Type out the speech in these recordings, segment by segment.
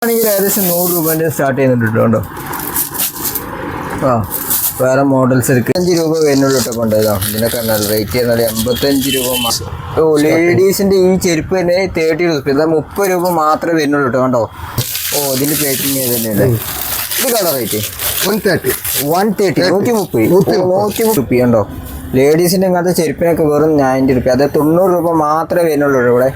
ആണെങ്കിൽ ഏകദേശം 100 രൂപേൻ്റെ സ്റ്റാർട്ട് ചെയ്യുന്നുണ്ട് കേട്ടോ. ആ വേറെ മോഡൽസ് എടുക്കുക 5 രൂപ വരുന്നുള്ളൂ കേട്ടോ. കൊണ്ടുപോയതാ ഇതിനൊക്കെ റേറ്റ് ചെയ്യുന്നത് 85 രൂപ മാത്രം. ഓ ലേഡീസിൻ്റെ ഈ ചെരുപ്പ് തന്നെ 30 രൂപ, ഇതാ 30 രൂപ മാത്രമേ വരുന്നുള്ളൂ കേട്ടോ. കണ്ടോ? ഓ ഇതിൻ്റെ പാക്കിങ് തന്നെയല്ലേ. ഇത് കളർ റേറ്റ് 130 130 ഉണ്ടോ? ലേഡീസിൻ്റെ ഇങ്ങനത്തെ ചെരുപ്പിനൊക്കെ വെറും 90 രൂപ, അത് 90 രൂപ മാത്രമേ വരുന്നുള്ളൂ ഇവിടെ.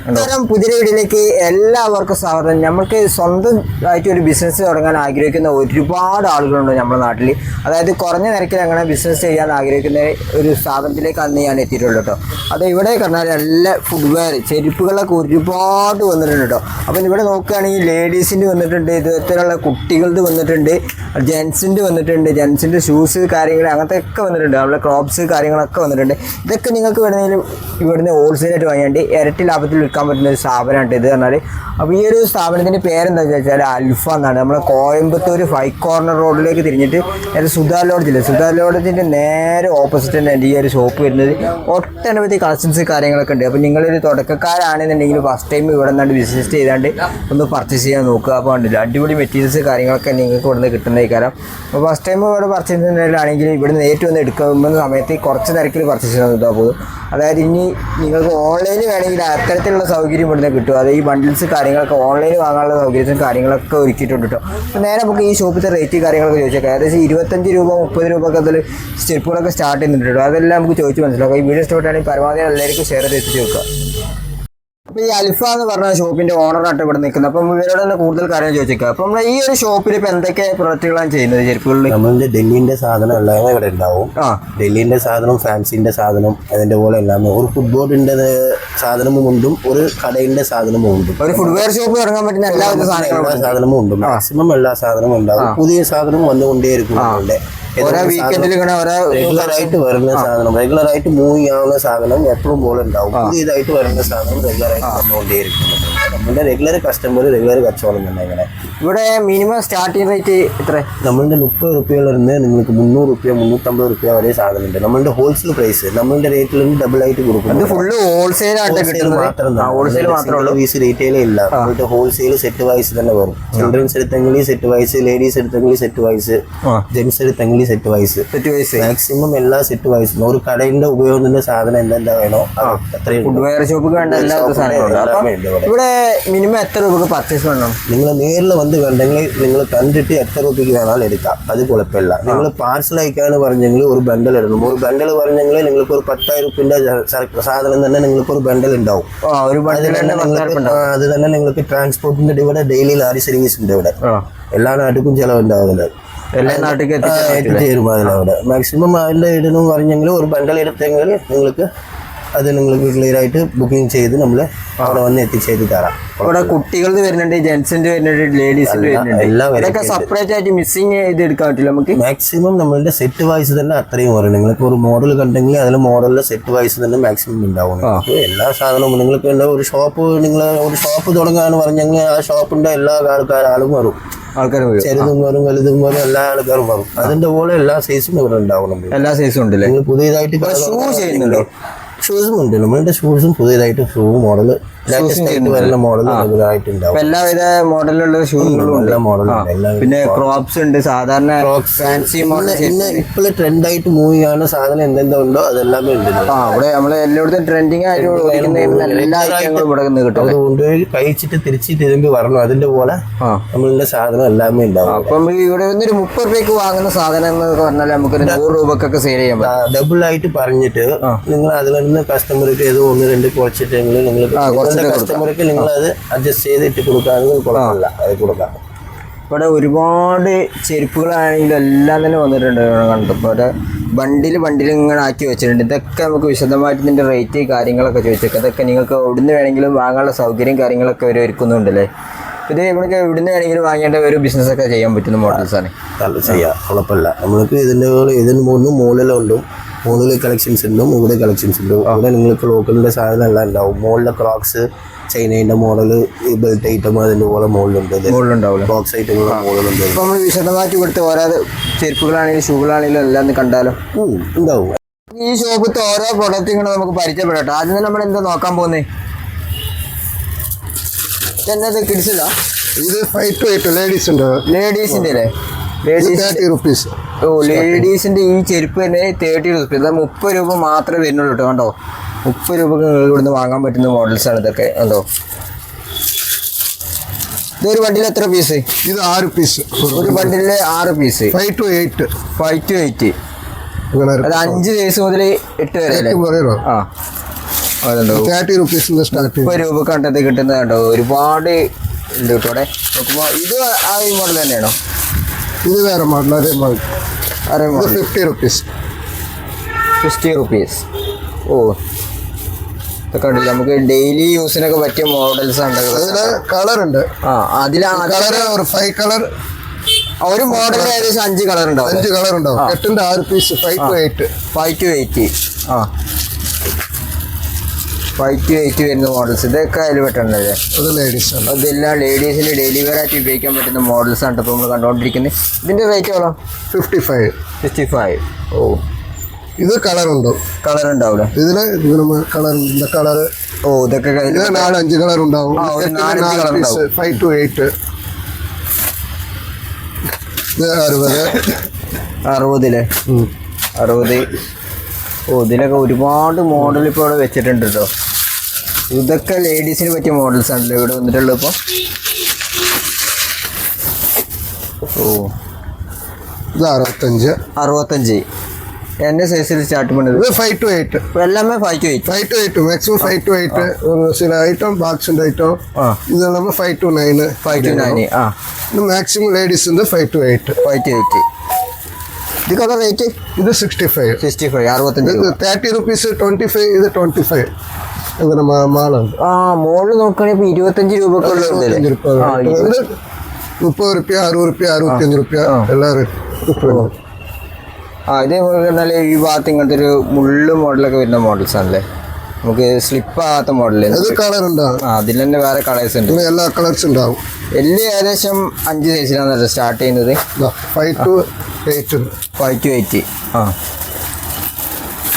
പുതിയ വീട്ടിലേക്ക് എല്ലാവർക്കും സ്വാഗതം. നമുക്ക് സ്വന്തമായിട്ട് ഒരു ബിസിനസ് തുടങ്ങാൻ ആഗ്രഹിക്കുന്ന ഒരുപാട് ആളുകളുണ്ട് നമ്മുടെ നാട്ടിൽ. അതായത് കുറഞ്ഞ നിരക്കിൽ അങ്ങനെ ബിസിനസ് ചെയ്യാൻ ആഗ്രഹിക്കുന്ന ഒരു സ്ഥാപനത്തിലേക്കാണ് ഞാൻ എത്തിയിട്ടുള്ളൂ കേട്ടോ. അത് ഇവിടെ കണ്ടാൽ എല്ലാ ഫുട്വെയർ ചെരുപ്പുകളൊക്കെ ഒരുപാട് വന്നിട്ടുണ്ട് കേട്ടോ. അപ്പം ഇവിടെ നോക്കുകയാണെങ്കിൽ ലേഡീസിൻ്റെ വന്നിട്ടുണ്ട്, ഇത്തരത്തിലുള്ള കുട്ടികളുടെ വന്നിട്ടുണ്ട്, ജെൻസിൻ്റെ വന്നിട്ടുണ്ട്, ജെൻസിൻ്റെ ഷൂസ് കാര്യങ്ങൾ അങ്ങനത്തെ ഒക്കെ വന്നിട്ടുണ്ട്, നമ്മളെ ക്രോപ്സ് കാര്യങ്ങളൊക്കെ വന്നിട്ടുണ്ട്. ഇതൊക്കെ നിങ്ങൾക്ക് ഇവിടുന്ന് ഹോൾസെയിലായിട്ട് വാങ്ങിയാണ്ട് ഇരട്ടി ലാഭത്തിൽ വിൽക്കാൻ പറ്റുന്ന ഒരു സ്ഥാപനമാണ് ഇത് പറഞ്ഞാൽ. അപ്പോൾ ഈ ഒരു സ്ഥാപനത്തിൻ്റെ പേരെന്താണെന്ന് വെച്ചാൽ അൽഫ എന്നാണ്. നമ്മളെ കോയമ്പത്തൂർ 5 കോർണർ റോഡിലേക്ക് തിരിഞ്ഞിട്ട് സുധാ ലോഡ്ജില്ലേ, സുധാ ലോഡ്ജിൻ്റെ നേരെ ഓപ്പോസിറ്റ് തന്നെ ഈ ഒരു ഷോപ്പ് വരുന്നത്. ഒട്ടനവധി കളക്ഷൻസ് കാര്യങ്ങളൊക്കെ ഉണ്ട്. അപ്പോൾ നിങ്ങളൊരു തുടക്കക്കാരാണെന്നുണ്ടെങ്കിൽ ഫസ്റ്റ് ടൈം ഇവിടെ നിന്നാണ്ട് വിസിറ്റ് ചെയ്താണ്ട് ഒന്ന് പർച്ചേസ് ചെയ്യാൻ നോക്കുക. അപ്പോൾ കണ്ടില്ല അടിപൊളി മെറ്റീരിയൽസ് കാര്യങ്ങളൊക്കെ നിങ്ങൾക്ക് ഇവിടെ നിന്ന് കിട്ടുന്ന കാരണം. അപ്പോൾ ഫസ്റ്റ് ടൈം ഇവിടെ പർച്ചേസ് ചെയ്യുന്നതിലാണെങ്കിൽ ഇവിടെ നേരിട്ട് വന്ന് എടുക്കുന്ന സമയത്ത് കുറച്ച് നിരക്കിൽ പർച്ചേസ് ചെയ്യാൻ നോക്കാൻ പോകും. അതായത് ഇനി നിങ്ങൾക്ക് ഓൺലൈനിൽ വേണമെങ്കിൽ അത്തരത്തിലുള്ള സൗകര്യം ഇവിടുന്ന് കിട്ടും. അതായത് ഈ ബണ്ടിൽസ് കാര്യങ്ങളൊക്കെ ഓൺലൈനിൽ വാങ്ങാനുള്ള സൗകര്യവും കാര്യങ്ങളൊക്കെ ഒരുക്കിയിട്ടുണ്ട് കേട്ടോ. അപ്പോൾ നേരെ നമുക്ക് ഈ ഷോപ്പിലത്തെ റേറ്റ് കാര്യങ്ങളൊക്കെ ചോദിച്ചേക്കാം. ഏകദേശം 25 രൂപ 30 രൂപ ഒക്കെ അതിൽ സ്റ്റെപ്പുകളൊക്കെ സ്റ്റാർട്ട് ചെയ്യുന്നുണ്ട് കേട്ടോ. അതെല്ലാം നമുക്ക് ചോദിച്ച് മനസ്സിലാക്കാം. ഈ വീഡിയോ ഇഷ്ടപ്പെട്ടാണെങ്കിൽ പരമാവധി എല്ലാവർക്കും ഷെയർ ചെയ്ത് എത്തിച്ച് വെക്കുക. അപ്പോൾ ഈ അൽഫ എന്ന് പറഞ്ഞ ഷോപ്പിൻ്റെ ഓണറായിട്ട് ഇവിടെ നിൽക്കുന്നത്. അപ്പം ഇവരോട് തന്നെ കൂടുതൽ കാര്യം ചോദിച്ചേക്കാം. അപ്പം നമ്മൾ ഈ ഒരു ഷോപ്പിൽ ഇപ്പോൾ എന്തൊക്കെ പ്രൊഡക്റ്റുകളാണ് ചെയ്യുന്നത് ചെരുപ്പുകളിൽ? നമ്മളുടെ ഡൽഹിന്റെ സാധനം എല്ലാം ഇവിടെ ഉണ്ടാവും. ഡൽഹിന്റെ സാധനം, ഫാൻസിന്റെ സാധനം, അതിന്റെ പോലെ എല്ലാം. ഒരു ഫുട്ബോളിന്റെ സാധനവും ഉണ്ടും, ഒരു കടയിന്റെ സാധനവും ഉണ്ടും. ഒരു ഫുട്വെയർ ഷോപ്പ് തുടങ്ങാൻ പറ്റുന്ന എല്ലാ സാധനവും ഉണ്ട്. മാക്സിമം എല്ലാ സാധനവും ഉണ്ടാവും. പുതിയ സാധനം വന്നുകൊണ്ടേയിരിക്കും. റെഗുലറായിട്ട് വരുന്ന സാധനം, റെഗുലറായിട്ട് മൂവ് ആവുന്ന സാധനം എപ്പോഴും പോലെ ഉണ്ടാവും. പുതിയതായിട്ട് വരുന്ന സാധനം റെഗുലറായിട്ട് വന്നുകൊണ്ടേയിരിക്കും. നമ്മുടെ റെഗുലർ കസ്റ്റമർ റെഗുലർ കച്ചവടം തന്നെ. ഇങ്ങനെ ഇവിടെ മിനിമം സ്റ്റാർട്ടിംഗ് റേറ്റ് എത്ര? നമ്മളുടെ 30 രൂപയിലിരുന്ന് നിങ്ങൾക്ക് 300 രൂപ 350 രൂപ വരെ സാധനം ഉണ്ട്. നമ്മളുടെ ഹോൾസെയിൽ പ്രൈസ് നമ്മളുടെ റേറ്റിൽ ഡബിൾ ആയിട്ട് കൊടുക്കും. ഫുള്ള് ഹോൾസെയിൽ മാത്രമേ റീറ്റെയിലേ ഇല്ല. നമ്മളുടെ ഹോൾസെയിൽ സെറ്റ് വൈസ് തന്നെ വരും. ചിൽഡ്രൻസ് എടുത്തെങ്കിൽ സെറ്റ് വൈസ്, ലേഡീസ് എടുത്തെങ്കിൽ സെറ്റ് വൈസ്, ജെന്റ്സ് എടുത്തെങ്കിൽ സെറ്റ് വൈസ്. മാക്സിമം എല്ലാ സെറ്റ് വൈസും ഒരു കടയുടെ ഉപയോഗത്തിന്റെ സാധനം എന്താ വേണോ അത്രയും. ഫുട്വെയർ ഷോപ്പ് വേണ്ട എല്ലാ സാധനങ്ങളും ഇവിടെ മിനിമം എത്ര രൂപ പർച്ചേസ് വേണം? നിങ്ങൾ നേരിൽ വന്ന് കണ്ടെങ്കിൽ നിങ്ങൾ കണ്ടിട്ട് എത്ര രൂപയ്ക്ക് വേണാലും എടുക്കാം, അത് കുഴപ്പമില്ല. നിങ്ങൾ പാർസൽ അയക്കാന്ന് പറഞ്ഞെങ്കിൽ ഒരു ബണ്ടൽ ഇടണം. ഒരു ബണ്ടൽ പറഞ്ഞെങ്കിൽ നിങ്ങൾക്ക് ഒരു 10,000 രൂപയുടെ സാധനം തന്നെ നിങ്ങൾക്ക് ഒരു ബണ്ടൽ ഉണ്ടാവും. അത് തന്നെ നിങ്ങൾക്ക് ട്രാൻസ്പോർട്ടിന്റെ ഇവിടെ ഡെയിലി ലാരി സർവീസ് ഉണ്ട്. ഇവിടെ എല്ലാ നാട്ടിലും ചിലവുണ്ടാവുന്നത്, എല്ലാ നാട്ടിലേക്ക് എത്തിച്ചേരും. അതിലവിടെ മാക്സിമം അതിൻ്റെ ഇടുന്നു പറഞ്ഞെങ്കിൽ ഒരു ബണ്ടൽ എടുത്തെങ്കിൽ നിങ്ങൾക്ക് അത് നിങ്ങൾക്ക് ക്ലിയർ ആയിട്ട് ബുക്കിംഗ് ചെയ്ത് നമ്മൾ അവിടെ വന്ന് എത്തിച്ചേരി തരാം. ഇവിടെ കുട്ടികളുടെ വരുന്നുണ്ട്, ജെന്റ്സിന്റെ വരുന്നുണ്ട്, ലേഡീസിന്റെ വരുന്നുണ്ട്. ഇതൊക്കെ സെപ്പറേറ്റ് ആയിട്ട് മിസ്സിങ് ചെയ്ത് എടുക്കാൻ പറ്റില്ല നമുക്ക്. മാക്സിമം നമ്മളുടെ സെറ്റ് വൈസ് തന്നെ അത്രയും പറയും. നിങ്ങൾക്ക് ഒരു മോഡൽ കണ്ടെങ്കിൽ അതിൽ മോഡലിലെ സെറ്റ് വൈസ് തന്നെ മാക്സിമം ഉണ്ടാവും. എല്ലാ സാധനവും നിങ്ങൾക്ക് ഒരു ഷോപ്പ്, നിങ്ങൾ ഒരു ഷോപ്പ് തുടങ്ങാന്ന് പറഞ്ഞെങ്കിൽ ആ ഷോപ്പിന്റെ എല്ലാ ആളും വരും. ചെറുതും വരും വലുതും വരും, എല്ലാ ആൾക്കാരും വരും. അതിന്റെ പോലെ എല്ലാ സൈസും ഇവിടെ ഉണ്ടാവും. എല്ലാ സൈസും ഉണ്ട്. നിങ്ങൾ പുതിയതായിട്ട് ചെയ്യുന്നുണ്ടോ? ഷൂസും ഉണ്ട്. നമ്മളുടെ ഷൂസും പുതിയതായിട്ട് ഷൂ മോഡൽ വരുന്ന മോഡൽ ആയിട്ടുണ്ടാവും. എല്ലാവിധ മോഡലിലുള്ള ഷൂകളും എല്ലാ മോഡലും. പിന്നെ ക്രോപ്സ് ഉണ്ട്, സാധാരണ ഫാൻസി മോഡൽ. ഇപ്പോൾ ട്രെൻഡ് ആയിട്ട് മൂവ് ചെയ്യുന്ന സാധനം എന്തെന്തോ ഉണ്ടോ അതെല്ലാമേ ഉണ്ട്. ഇവിടെ നമ്മള് എല്ലായിടത്തും ട്രെൻഡിങ് ആയിട്ട് എല്ലാ ഐറ്റങ്ങളും ഇവിടെ നിന്ന് കിട്ടും. അത് കൊണ്ടുപോയി കഴിച്ചിട്ട് തിരിച്ച് തിരുമ്പി വരണം. അതിന്റെ പോലെ നമ്മളുടെ സാധനം എല്ലാമേ ഉണ്ടാവും. അപ്പം ഇവിടെ വന്നൊരു 30 രൂപയ്ക്ക് വാങ്ങുന്ന സാധനം എന്നൊക്കെ പറഞ്ഞാൽ നമുക്ക് 100 രൂപക്കൊക്കെ സെയിൽ ചെയ്യാൻ പറ്റും. ഡബിൾ ആയിട്ട് പറഞ്ഞിട്ട് നിങ്ങൾ അതിൽ നിന്ന് കസ്റ്റമർക്ക് ഏതോ 1-2 കുറച്ചിട്ടെങ്കിൽ നിങ്ങൾ കസ്റ്റമർക്ക് നിങ്ങൾ അത് അഡ്ജസ്റ്റ് ചെയ്തിട്ട് കൊടുക്കുകയാണെങ്കിൽ കുഴപ്പമില്ല, അത് കൊടുക്കാം. ഇവിടെ ഒരുപാട് ചെരുപ്പുകളാണെങ്കിലും എല്ലാം തന്നെ വന്നിട്ടുണ്ട്. കണ്ടപ്പോൾ ബണ്ടിൽ ഇങ്ങനെ ആക്കി വെച്ചിട്ടുണ്ട്. ഇതൊക്കെ നമുക്ക് വിശദമായിട്ട് ഇതിൻ്റെ റേറ്റ് കാര്യങ്ങളൊക്കെ ചോദിച്ചേക്കാം. അതൊക്കെ നിങ്ങൾക്ക് എവിടുന്ന് വേണമെങ്കിലും വാങ്ങാനുള്ള സൗകര്യം കാര്യങ്ങളൊക്കെ അവർ ഒരുക്കുന്നുണ്ടല്ലേ. ഇത് നമുക്ക് എവിടുന്ന് വേണമെങ്കിലും വാങ്ങേണ്ട ഒരു ബിസിനസ്സൊക്കെ ചെയ്യാൻ പറ്റുന്ന മോഡൽസാണ്. ചെയ്യാം, കുഴപ്പമില്ല. നമ്മൾക്ക് ഇതിന് മുകളിലുണ്ടും 3 കളക്ഷൻസ് ഉണ്ടാവും, ഇവിടെ കളക്ഷൻസ് ഉണ്ടാവും. അവിടെ നിങ്ങൾക്ക് ലോക്കലിൻ്റെ സാധനം എല്ലാം ഉണ്ടാവും. മോളിലെ ക്രോക്സ്, ചൈനയുടെ മോഡൽ, ബെൽറ്റ് ഐറ്റം അതിൻ്റെ പോലെ മോഡലുണ്ട്. ബോക്സ് ഐറ്റങ്ങളുടെ മോഡലുണ്ട്. അപ്പോൾ നമ്മൾ വിശദമായിട്ട് ഇവിടുത്തെ ഓരോ ചെരുപ്പുകളാണെങ്കിലും ഷൂകളാണെങ്കിലും എല്ലാം കണ്ടാലോ ഉണ്ടാവും. ഈ ഷോപ്പിലത്തെ ഓരോ പ്രൊഡക്റ്റുകളും നമുക്ക് പരിചയപ്പെടട്ടെ. ആദ്യം തന്നെ നമ്മൾ എന്താ നോക്കാൻ പോകുന്നത്? എന്നത് കിഡ്സില്ല ഇത് 5 to 8 ലേഡീസ് ഉണ്ട്. ലേഡീസിൻ്റെ അല്ലേ? Ladies 30 rupees. ഓ ലേഡീസിൻ്റെ ഈ ചെരുപ്പ് തന്നെ 30 രൂപ. ഇത് 30 രൂപ മാത്രമേ വരുന്നുള്ളൂ കേട്ടോ. കണ്ടോ 30 രൂപക്ക് ഇവിടുന്ന് വാങ്ങാൻ പറ്റുന്ന മോഡൽസാണ് ഇതൊക്കെ. കണ്ടോ ഇതൊരു ബണ്ടിൽ എത്ര പീസ്? ഇത് 6 പീസ്. ഒരു ബണ്ടില് 6 പീസ്. 5 to 8. 5 to 8. അത് 5 വയസ്സ് മുതൽ 8 വരെ അല്ലേ? ആ അതുണ്ടോ 30 rupees സ്റ്റാർട്ട്. 30 രൂപ കണ്ടത് കിട്ടുന്നത് കണ്ടോ. ഒരുപാട് ഉണ്ട് കേട്ടോ അവിടെ നോക്കുമ്പോൾ. ഇത് ആ ഈ മോഡൽ തന്നെയാണോ? ഇത് വേറെ മോഡൽ. അതേ model. Array model 50 rupees. 50 rupees. ഓ ഇതൊക്കെ ഉണ്ടല്ലോ നമുക്ക് ഡെയിലി യൂസിനൊക്കെ പറ്റിയ മോഡൽസ് ഉണ്ട്. അതിന് കളർ ഉണ്ട്. ആ അതിലാണ് കളർ ഒരു 5 കളർ. ഒരു മോഡലിൽ ഏകദേശം 5 കളർ ഉണ്ടാവും. 5 കളർ ഉണ്ടാവും. കെട്ടിന്റെ 6 പീസ്. 5 to 8. 5 to 8. ആ 5 to 8 വരുന്ന മോഡൽസ്. ഇതൊക്കെ അതിൽ പെട്ടുണ്ടല്ലേ? അത് ലേഡീസ് ആണ്. അതെല്ലാം ലേഡീസിന് ഡെയിലി വെയർ ആയിട്ട് ഉപയോഗിക്കാൻ പറ്റുന്ന മോഡൽസ് ആണ് ഇപ്പോൾ നമ്മൾ കണ്ടുകൊണ്ടിരിക്കുന്നത്. ഇതിൻ്റെ റേറ്റ് എவ்வளോ? 55. 55. ഓ ഇത് കളർ ഉണ്ടോ? കളർ ഉണ്ടാവില്ല ഇതില് കളർ. இந்த കളർ. ഓ ഇതൊക്കെ 4-5 കളർ ഉണ്ടാവും. 4-5 കളർ ഉണ്ടാവും. 5 to 8. ഇത് 60. 60. ഓ ഇതിലൊക്കെ ഒരുപാട് മോഡൽ ഇപ്പോൾ ഇവിടെ വെച്ചിട്ടുണ്ട് കേട്ടോ. ഇതൊക്കെ ലേഡീസിന് പറ്റിയ മോഡൽസ് ആണല്ലോ ഇവിടെ വന്നിട്ടുള്ളത് ഇപ്പോൾ. ഓ ഇത് 65. 65. എന്നെ സൈസിൽ സ്റ്റാർട്ട് பண்ணுது. ഇത് 5 to 8. எல்லாமே 5 to 8. 5 to 8. Maximum 5 to 8. ചില ഐറ്റം ബാക്സിൻ്റെ ഐറ്റം ഇത് നമ്മൾ 5 to 9. 5 to 9. ആ ഇത് മാക്സിമം ലേഡീസിൻ്റെ 5 to 8. 5 to 8. ഇത് കളർ റേറ്റ്? ഇത് 65. 65. 65 ഇത് 30 rupees. 25. ഇത് 25. അങ്ങനെ മാളുണ്ട്. ആ മോളിൽ നോക്കുകയാണെങ്കിൽ ഇപ്പോൾ 25 രൂപക്കുള്ള 30 രൂപ, 60 രൂപ, 65 രൂപ എല്ലാ റേറ്റ്. ആ ഇതേപോലെ പറഞ്ഞാൽ ഈ ഭാഗത്ത് ഇങ്ങനത്തെ ഒരു മുള്ളു മോഡലൊക്കെ വരുന്ന മോഡൽസ് ആണല്ലേ? നമുക്ക് സ്ലിപ്പ് ആകാത്ത മോഡൽ. അത് കളർ ഉണ്ടാവും. ആ അതിൽ തന്നെ വേറെ കളേഴ്സ് ഉണ്ട്. എല്ലാ കളേഴ്സ് ഉണ്ടാവും. എല്ലാം ഏകദേശം 5 സൈസിലാണല്ലോ സ്റ്റാർട്ട് ചെയ്യുന്നത്. 5 to 8. 5 to 8. ആ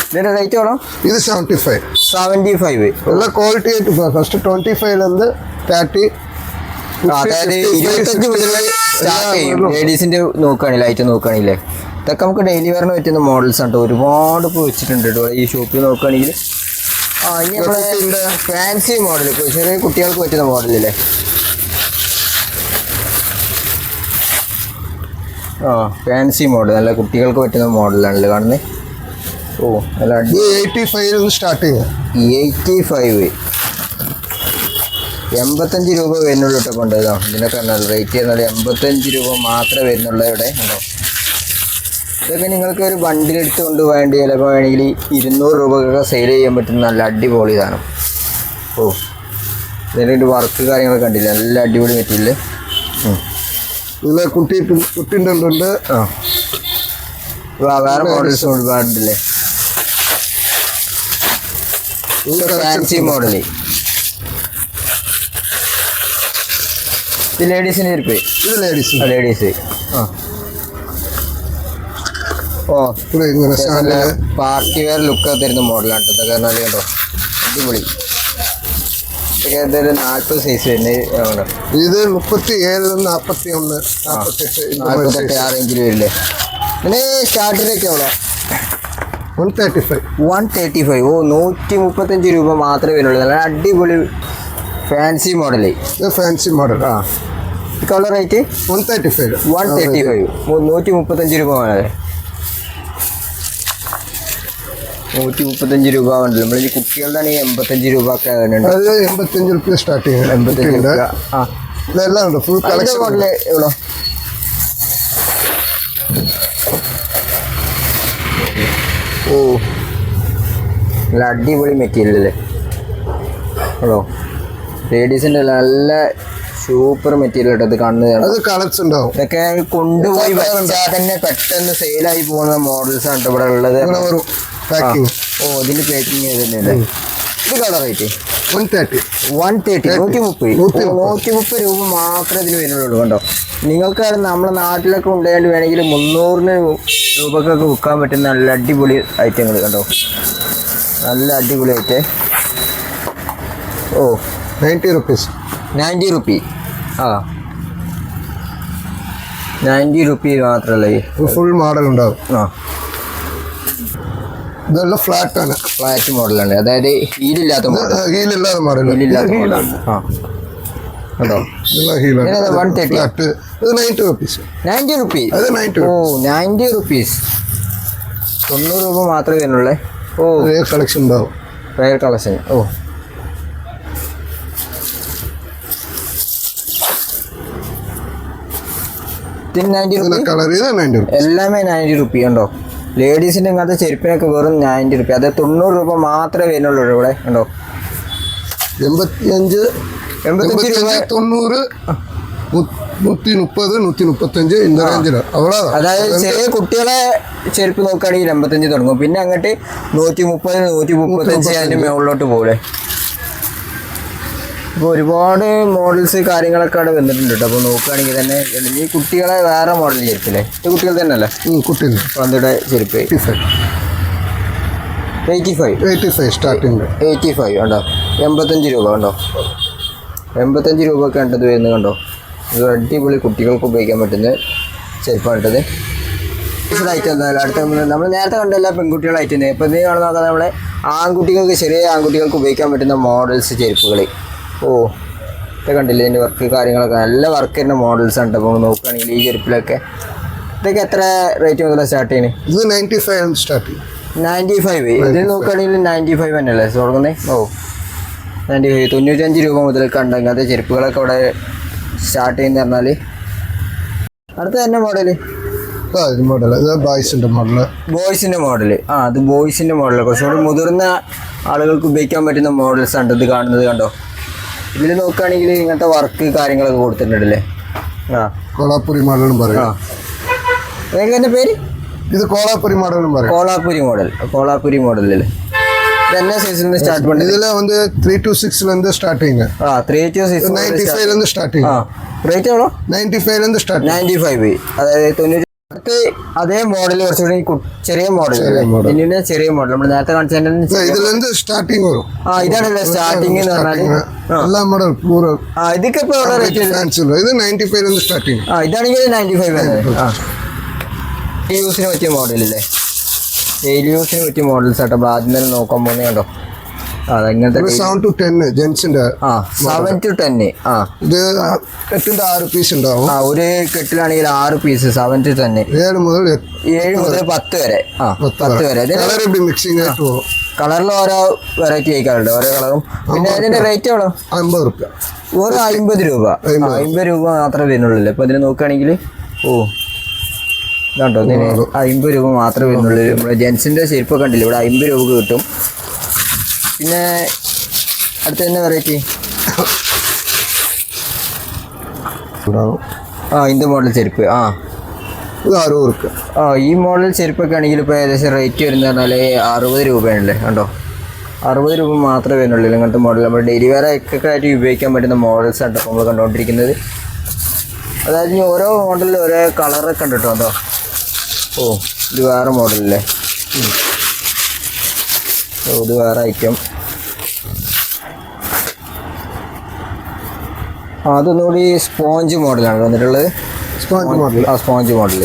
ഇതിൻ്റെ റേറ്റ് വേണം? ഇത് 75. 75. എല്ലാ ക്വാളിറ്റി ആയിട്ട് ഫസ്റ്റ് 25 30. അതായത് 25 മുതൽ സ്റ്റാർട്ട് ചെയ്യും. ലേഡീസിൻ്റെ നോക്കുകയാണെങ്കിൽ ഐറ്റം നോക്കുകയാണെങ്കിലേ ഇതൊക്കെ നമുക്ക് ഡെയിലി വെയറിന് പറ്റുന്ന മോഡൽസ് ആണ്. ഒരുപാട് ഇപ്പോൾ വെച്ചിട്ടുണ്ട് കേട്ടോ ഈ ഷോപ്പിൽ നോക്കുകയാണെങ്കിൽ. ആ ഇനി നമ്മളെ ഫാൻസി മോഡൽ ഇപ്പോൾ ചെറിയ കുട്ടികൾക്ക് പറ്റുന്ന മോഡലില്ലേ? ആ ഫാൻസി മോഡൽ നല്ല കുട്ടികൾക്ക് പറ്റുന്ന മോഡലാണല്ലോ കാണുന്നത്. ഓ നല്ല 85 സ്റ്റാർട്ട് ചെയ്യാം. 85. 85 രൂപ വരുന്നുള്ളൂ കേട്ടോ. കൊണ്ടുവരാം ഇതിനൊക്കെ റേറ്റ് ചെയ്യുന്നത് 85 രൂപ മാത്രമേ വരുന്നുള്ളൂ ഇവിടെ. ഉണ്ടോ ഇതൊക്കെ നിങ്ങൾക്ക് ഒരു ബണ്ടിലെടുത്ത് കൊണ്ടുപോകേണ്ടി ചിലപ്പോൾ വേണമെങ്കിൽ 200 രൂപക്കൊക്കെ സെയിൽ ചെയ്യാൻ പറ്റുന്ന നല്ല അടിപൊളി സാധനം. ഓ ഇതിൻ്റെ വർക്ക് കാര്യങ്ങളൊക്കെ കണ്ടില്ല. നല്ല അടിപൊളി മെറ്റീരിയൽ. ഇതിലെ കുട്ടിൻ്റെ ഉണ്ട്. ആ വേറെ മോഡൽസ് ഒരുപാടുണ്ടല്ലേ? Fancy model. ഇത് ലേഡീസിന് ചെരുപ്പ്. ഇത് ലേഡീസ്. ലേഡീസ്. ആ ഓ ഇങ്ങനെ നല്ല പാർട്ടി വെയർ ലുക്ക് തരുന്ന മോഡലാണ് ഇതൊക്കെ. നല്ല കേട്ടോ അടിപൊളി. ഇതൊക്കെ എന്തായാലും 40 സൈസ് വരുന്നത്. ഇത് 37, 41, 48 ആ റേഞ്ചിൽ വരില്ലേ? പിന്നെ സ്റ്റാർട്ടിനൊക്കെ എவ்வளോ? 135. 135. ഓ 135 രൂപ മാത്രമേ വരുള്ളൂ. നല്ല അടിപൊളി ഫാൻസി മോഡൽ. Fancy model. ആ കളർ റേറ്റ് 135. 135. 135 രൂപ വേണമല്ലേ? 135 രൂപ വേണ്ടത്. നമ്മൾ ഈ കുട്ടികളുടെ ആണെങ്കിൽ 85 രൂപ ഒക്കെ ആകുന്നുണ്ട്. 85 രൂപ സ്റ്റാർട്ട് ചെയ്യാം. 85 രൂപ. ആ ഇതെല്ലാം ഉണ്ട്. ഫുൾ കളക്ഷൻ മോഡൽ എவ்வளോ? ഓ നല്ല അടിപൊളി മെറ്റീരിയൽ അല്ലേ? ഹലോ ലേഡീസിൻ്റെ നല്ല സൂപ്പർ മെറ്റീരിയൽ കേട്ടോ. ഇത് കാണുന്നത് അത് കളക്സ് ഉണ്ടാവും. ഇതൊക്കെ കൊണ്ടുപോയി വെച്ചാൽ തന്നെ പെട്ടെന്ന് സെയിലായി പോകുന്ന മോഡൽസ് ആണ് ഇവിടെ ഉള്ളത്. ഓ ഇതിൻ്റെ പാക്കിങ് തന്നെയല്ലേ? ഇത് കളർ റേറ്റ് 130. 130 രൂപ മാത്രമേ ഇതിന് വരുന്നുള്ളൂ. കണ്ടോ നിങ്ങൾക്ക് നമ്മുടെ നാട്ടിലൊക്കെ ഉണ്ടായാലും വേണമെങ്കിൽ 300 രൂപക്കൊക്കെ വിൽക്കാൻ പറ്റുന്ന നല്ല അടിപൊളി ഐറ്റങ്ങൾ. കണ്ടോ നല്ല അടിപൊളി ഐറ്റം. ഓ 90 rupees. 90 റുപ്പി ആ 90 റുപ്പി മാത്രമല്ലേ ഫുൾ മോഡൽ ഉണ്ടാവും. ആ ഇതെല്ലാം ഫ്ലാറ്റ് ആണ്, ഫ്ലാറ്റ് മോഡലാണ്, അതായത് ഹീലില്ലാത്ത മോഡൽ. ഹീലില്ലാത്ത മോഡൽ. ഹീലില്ലാത്ത മോഡലാണ്. ആ കേട്ടോ, ഇതെല്ലാം ഹീലാണ്. 130. ഫ്ലാറ്റ് ഇത് 90 റുപ്പീസ്. 90 റുപ്പി. അത് 90 ഓ 90 റുപ്പീസ്, 90 രൂപ മാത്രമേ വരുന്നുള്ളേ. ഓ കളക്ഷൻ ഉണ്ടാവും, റയർ കളക്ഷൻ. ഓ ഇതിന് 90 റുപ്പി. കളർ ഇത് 90 റുപ്പീസ്. എല്ലാമേ 90 റുപ്പി ഉണ്ടോ. ലേഡീസിൻ്റെ ഇങ്ങനത്തെ ചെരുപ്പിനൊക്കെ വെറും 90 റുപ്പി. അത് 90 രൂപ മാത്രമേ വരുന്നുള്ളൂ ഇവിടെ ഉണ്ടോ. 85 85 രൂപ. 90 130 135 இந்த ரேஞ்சில் அவ்வளோதான். അതായത് ചെറിയ കുട്ടികളെ ചെരുപ്പ് നോക്കുകയാണെങ്കിൽ 85 തുടങ്ങും, പിന്നെ അങ്ങോട്ട് 130 135 അതിൻ്റെ മുകളിലോട്ട് പോലെ. ഇപ്പോൾ ഒരുപാട് മോഡൽസ് കാര്യങ്ങളൊക്കെ അവിടെ വന്നിട്ടുണ്ട് കേട്ടോ. അപ്പോൾ നോക്കുകയാണെങ്കിൽ തന്നെ ഈ കുട്ടികളെ വേറെ മോഡൽ ചെരുപ്പില്ലേ, ഈ കുട്ടികൾ തന്നെ അല്ലേ കുട്ടികൾ പന്തിയുടെ ചെരുപ്പ് 85 സ്റ്റാർട്ടിങ് 85 ഉണ്ടോ. 85 രൂപ ഉണ്ടോ, 85 രൂപയൊക്കെ കണ്ടത് വരുന്നത് കണ്ടോ. ഇത് അടിപൊളി കുട്ടികൾക്ക് ഉപയോഗിക്കാൻ പറ്റുന്ന ചെരുപ്പാണ് ഇട്ടത്. ഐറ്റം എന്തായാലും അടുത്ത നമ്മൾ നേരത്തെ കണ്ട എല്ലാ പെൺകുട്ടികളായിട്ട് തന്നെ ഇപ്പോൾ ഇതേ കാണുന്ന നോക്കാം, നമ്മളെ ആൺകുട്ടികൾക്ക് ചെറിയ ആൺകുട്ടികൾക്ക് ഉപയോഗിക്കാൻ പറ്റുന്ന മോഡൽസ് ചെരുപ്പുകൾ. ഓ ഇത് കണ്ടില്ലേ, ഇതിൻ്റെ വർക്ക് കാര്യങ്ങളൊക്കെ നല്ല വർക്ക് തന്നെ മോഡൽസ് ഉണ്ട്. അപ്പോൾ നോക്കുകയാണെങ്കിൽ ഈ ചെരുപ്പിലൊക്കെ ഇതൊക്കെ എത്ര റേറ്റ് മുതലാണ് സ്റ്റാർട്ട് ചെയ്യുന്നത്? ഇത് 95 സ്റ്റാർട്ടിങ്. 95. ഇതിൽ നോക്കുകയാണെങ്കിൽ 95 തന്നെയല്ലേ തുടങ്ങുന്നത്. ഓ 95 95 രൂപ മുതലൊക്കെ ഉണ്ട് അങ്ങനത്തെ ചെരുപ്പുകളൊക്കെ ഇവിടെ സ്റ്റാർട്ട് ചെയ്യുന്ന പറഞ്ഞാൽ. അടുത്ത തന്നെ മോഡല് മോഡൽ ഇത് ബോയ്സിൻ്റെ മോഡൽ. ബോയ്സിൻ്റെ മോഡൽ. ആ അത് ബോയ്സിൻ്റെ മോഡൽ കുറച്ചുകൂടി മുതിർന്ന ആളുകൾക്ക് ഉപയോഗിക്കാൻ പറ്റുന്ന മോഡൽസ് ഉണ്ട് ഇത് കാണുന്നത് കണ്ടോ. ഇതിൽ നോക്കുകയാണെങ്കിൽ ഇങ്ങനത്തെ വർക്ക് കാര്യങ്ങളൊക്കെ കൊടുത്തിട്ടുണ്ടല്ലേ. ആ കോളാപ്പുരി മോഡലും പറയും. ആ അതൊക്കെ എൻ്റെ പേര് ഇത് കോളാപ്പുരി മോഡലും പറയും. കോളാപ്പുരി മോഡലല്ലേ. என்ன சைஸ்ல இருந்து ஸ்டார்ட் பண்ணுது? இதுல வந்து 3 to 6 ல இருந்து ஸ்டார்டிங். 3 to 6 95 ல இருந்து ஸ்டார்டிங். റേറ്റ് എவ்வளோ? 95 ல இருந்து ஸ்டார்ட். 95. അതായത് 90. അടുത്ത് അതേ മോഡൽ കുറച്ചുകൂടി ചെറിയ മോഡൽ. ഇതിന്റെ ചെറിയ മോഡൽ നമ്മൾ നേരത്തെ കാണിച്ചതിന്റെ ഇതിൽ നിന്ന് സ്റ്റാർട്ടിംഗ് വരും. ഇതാണല്ലേ സ്റ്റാർട്ടിംഗ് എന്ന് പറഞ്ഞാൽ. എല്ലാ മോഡൽ പൂര. ഇതൊക്കെ ഇപ്പോൾ എവിടെ റേറ്റ്? ഇത് 95 ൽ നിന്ന് സ്റ്റാർട്ടിംഗ്. ഇതാണെങ്കിൽ 95 ആണ്. യൂസിന് പറ്റിയ മോഡലല്ലേ, ഡെയിലി യൂസിന് പറ്റിയ മോഡൽസ് ആട്ടോ. അപ്പോൾ ആദ്യം തന്നെ നോക്കാൻ പോകുന്നത് കണ്ടോ. അതങ്ങനത്തെ 7 to 10 ജെൻസിന്റെ. 7 to 10. ഇത് കെട്ടിന്റെ 6 പീസ് ഉണ്ടാവും. ഒരു കെട്ടിലാണെങ്കിൽ 6 പീസ് 7 to 10. 7 മുതൽ 10 വരെ. 10 വരെ. മിക്സിംഗ് ആയിട്ട് പോകും. കളറിൽ ഓരോ വെറൈറ്റി ആയിക്കാറുണ്ട്, ഓരോ കളറും. പിന്നെ അതിന്റെ റേറ്റ് എவ்வளോ? 50 രൂപ. ഒരു 50 രൂപ. 50 രൂപ മാത്രമേ വരുന്നുള്ളൂ. അപ്പോൾ ഇതിന് നോക്കുകയാണെങ്കിൽ ഇതുണ്ടോ, ഇതിന് 50 രൂപ മാത്രമേ വരുന്നുള്ളൂ. നമ്മുടെ ജെൻസിൻ്റെ ചെരുപ്പൊക്കെ ഉണ്ടല്ലോ ഇവിടെ 50 രൂപക്ക് കിട്ടും. പിന്നെ അടുത്ത തന്നെ വെറൈറ്റി ഇന്ത്യ മോഡൽ ചെരുപ്പ്. ഇത് 60 രൂപ. ഈ മോഡൽ ചെരുപ്പൊക്കെ ആണെങ്കിൽ ഇപ്പോൾ ഏകദേശം റേറ്റ് വരുന്നത് പറഞ്ഞാൽ 60 രൂപയാണല്ലേ കണ്ടോ. 60 രൂപ മാത്രമേ വരുന്നുള്ളൂ ഇങ്ങനത്തെ മോഡൽ. നമ്മൾ ഡെയിലി വെയർ ഒക്കെ ആയിട്ട് ഉപയോഗിക്കാൻ പറ്റുന്ന മോഡൽസ് ആണ് നമ്മൾ കണ്ടുകൊണ്ടിരിക്കുന്നത്. അതായത് ഓരോ മോഡലിൽ ഓരോ കളറൊക്കെ ഉണ്ട് കേട്ടോ. അതോ ഇത് വേറെ മോഡലല്ലേ. ഇത് വേറെ ഐറ്റം. അതൊന്നുകൂടി സ്പോഞ്ച് മോഡലാണ് വന്നിട്ടുള്ളത്. Sponge model.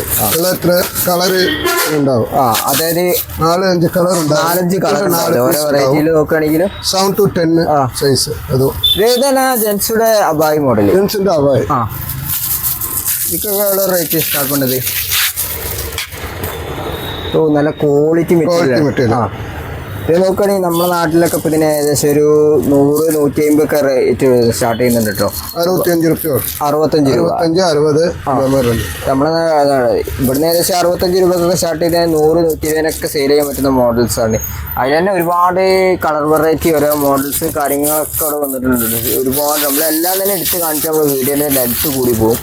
എത്ര കളറ് ഉണ്ടാവും? അതായത് 4-5 കളർ ഉണ്ടാവും. 4-5 കളർ ഓരോ വെറൈറ്റിയിൽ നോക്കുകയാണെങ്കിൽ 7 to 10 സൈസ്. ഇതേതാണ് ജെൻസിയുടെ അബായി മോഡൽ. ജെൻസിന്റെ അബായി. ഇതൊക്കെ എവിടെ റേറ്റ് സ്റ്റാർട്ട് பண்ணுது? നല്ല ക്വാളിറ്റി മെറ്റീരിയൽ. ഇത് നോക്കുകയാണെങ്കിൽ നമ്മുടെ നാട്ടിലൊക്കെ ഇപ്പോൾ ഇതിന് ഏകദേശം ഒരു 100-150 ഒക്കെ റേറ്റ് സ്റ്റാർട്ട് ചെയ്യുന്നുണ്ട് കേട്ടോ. 65 രൂപ. 65 രൂപ. 60 നമ്മളെ ഇവിടുന്ന് ഏകദേശം 65 രൂപക്കൊക്കെ സ്റ്റാർട്ട് ചെയ്താൽ 100-120 സെയിൽ ചെയ്യാൻ പറ്റുന്ന മോഡൽസാണ്. അതിൽ തന്നെ ഒരുപാട് കളർ വെറൈറ്റി ഓരോ മോഡൽസ് കാര്യങ്ങളൊക്കെ അവിടെ വന്നിട്ടുണ്ട്. ഒരുപാട് നമ്മളെല്ലാം തന്നെ എടുത്ത് കാണിച്ചാൽ നമ്മൾ വീഡിയോൻ്റെ ലെങ്ത്ത് കൂടി പോകും.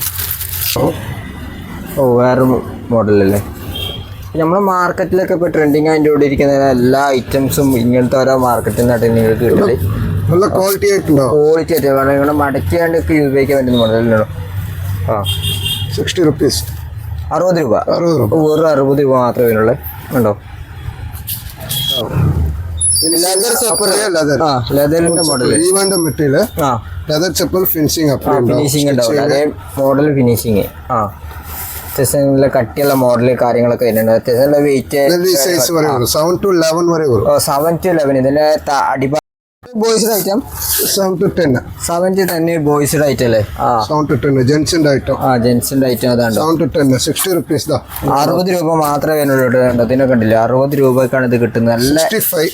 വേറെ മോഡലല്ലേ. നമ്മൾ മാർക്കറ്റിലൊക്കെ ഇപ്പോൾ ട്രെൻഡിങ് അതിൻ്റെ കൂടെ ഇരിക്കുന്ന എല്ലാ ഐറ്റംസും ഇങ്ങനത്തെ ഓരോ മാർക്കറ്റിൽ നിന്നായിട്ട് നിങ്ങൾക്ക് കിട്ടുന്നത്. നല്ല ക്വാളിറ്റി ആയിട്ടുണ്ടോ? ക്വാളിറ്റി ആയിട്ട് കാരണം നിങ്ങൾ മടക്കിയാണ്ടൊക്കെ ഉപയോഗിക്കാൻ പറ്റുന്ന മോഡലുണ്ടോ. 60 റുപ്പീസ്. 60 രൂപ. വെറും 60 രൂപ മാത്രമേ വരുന്നുള്ളൂ. ഉണ്ടോ ലെതറിന്റെ model. Material leather chappal finishing finishing ഉണ്ടാവില്ല, അതേ മോഡൽ ഫിനിഷിങ്. ആ അത്യാവശ്യം നല്ല കട്ടിയുള്ള മോഡല് കാര്യങ്ങളൊക്കെ വരുന്നുണ്ട്. അത്യാവശ്യം നല്ല വെയിറ്റ്. സൈസ് വരെ വരും 7 to 11 വരെ വരും. 7 to 11. ഇതിന്റെ അടിഭാഗം ബോയ്സിന്റെ ഐറ്റം 7 to 10. 7 to 10 ബോയ്സിന്റെ ഐറ്റം അല്ലേ? 7 to 10 ജെൻസിന്റെ ഐറ്റം. ജെൻസിന്റെ ഐറ്റം അതാണ്. 7 to 10 60 rupees. 60 രൂപ മാത്രമേ വരുന്നുള്ളൂ. ഇതിനൊക്കെ കണ്ടില്ല, 60 രൂപക്കാണ് ഇത് കിട്ടുന്നത്. നല്ല 65.